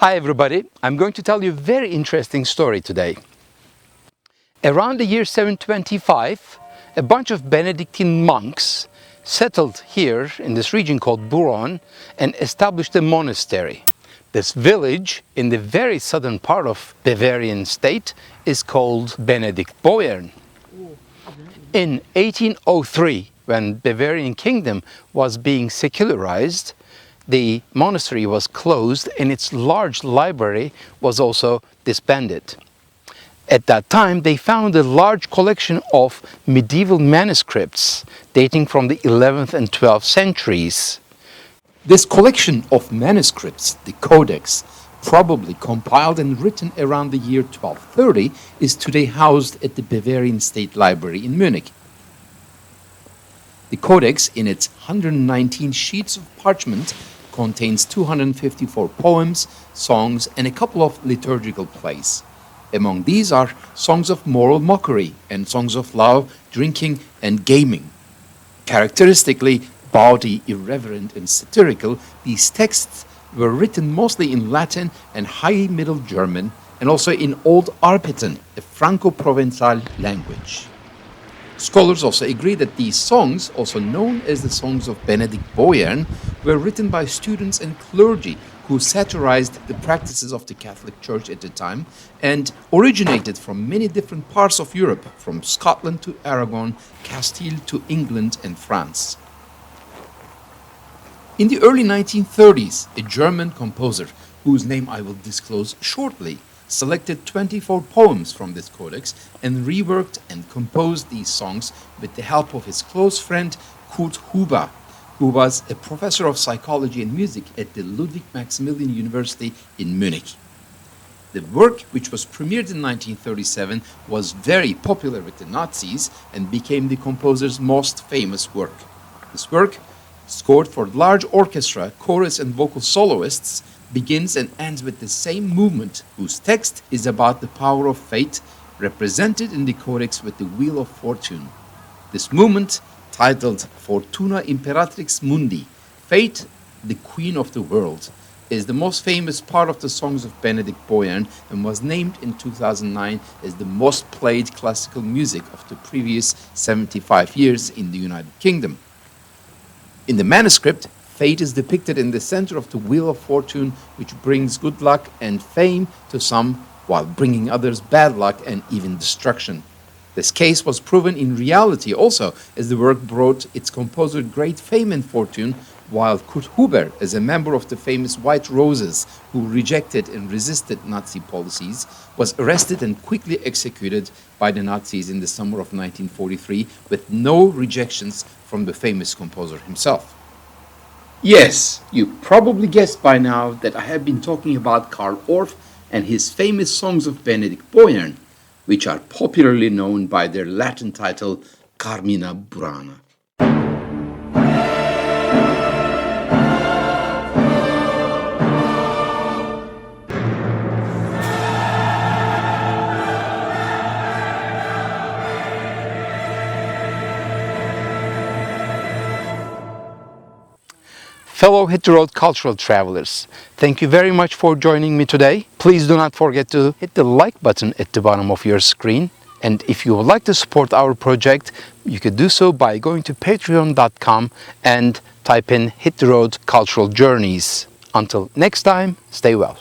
Hi everybody, I'm going to tell you a very interesting story today. Around the year 725, a bunch of Benedictine monks settled here in this region called Beuern and established a monastery. This village in the very southern part of Bavarian state is called Benediktbeuern. In 1803, when Bavarian kingdom was being secularized, the monastery was closed and its large library was also disbanded. At that time, they found a large collection of medieval manuscripts dating from the 11th and 12th centuries. This collection of manuscripts, the Codex, probably compiled and written around the year 1230, is today housed at the Bavarian State Library in Munich. The Codex, in its 119 sheets of parchment, contains 254 poems, songs, and a couple of liturgical plays. Among these are songs of moral mockery and songs of love, drinking, and gaming. Characteristically bawdy, irreverent, and satirical, these texts were written mostly in Latin and High Middle German, and also in Old Arpitan, a Franco-Provençal language. Scholars also agree that these songs, also known as the songs of Benediktbeuern, were written by students and clergy who satirized the practices of the Catholic Church at the time and originated from many different parts of Europe, from Scotland to Aragon, Castile to England and France. In the early 1930s, a German composer, whose name I will disclose shortly, selected 24 poems from this codex and reworked and composed these songs with the help of his close friend Kurt Huber, who was a professor of psychology and music at the Ludwig Maximilian University in Munich. The work, which was premiered in 1937, was very popular with the Nazis and became the composer's most famous work. This work, scored for large orchestra, chorus, and vocal soloists, begins and ends with the same movement, whose text is about the power of fate, represented in the Codex with the Wheel of Fortune. This movement, titled Fortuna Imperatrix Mundi, Fate, the Queen of the World, is the most famous part of the songs of Benediktbeuern and was named in 2009 as the most played classical music of the previous 75 years in the United Kingdom. In the manuscript, fate is depicted in the center of the Wheel of Fortune, which brings good luck and fame to some, while bringing others bad luck and even destruction. This case was proven in reality also, as the work brought its composer great fame and fortune, while Kurt Huber, as a member of the famous White Roses, who rejected and resisted Nazi policies, was arrested and quickly executed by the Nazis in the summer of 1943, with no rejections from the famous composer himself. Yes, you probably guessed by now that I have been talking about Karl Orff and his famous songs of Benediktbeuern, which are popularly known by their Latin title Carmina Burana. Fellow HitTheRoad cultural travelers, thank you very much for joining me today. Please do not forget to hit the like button at the bottom of your screen. And if you would like to support our project, you could do so by going to patreon.com and type in HitTheRoad Cultural Journeys. Until next time, stay well.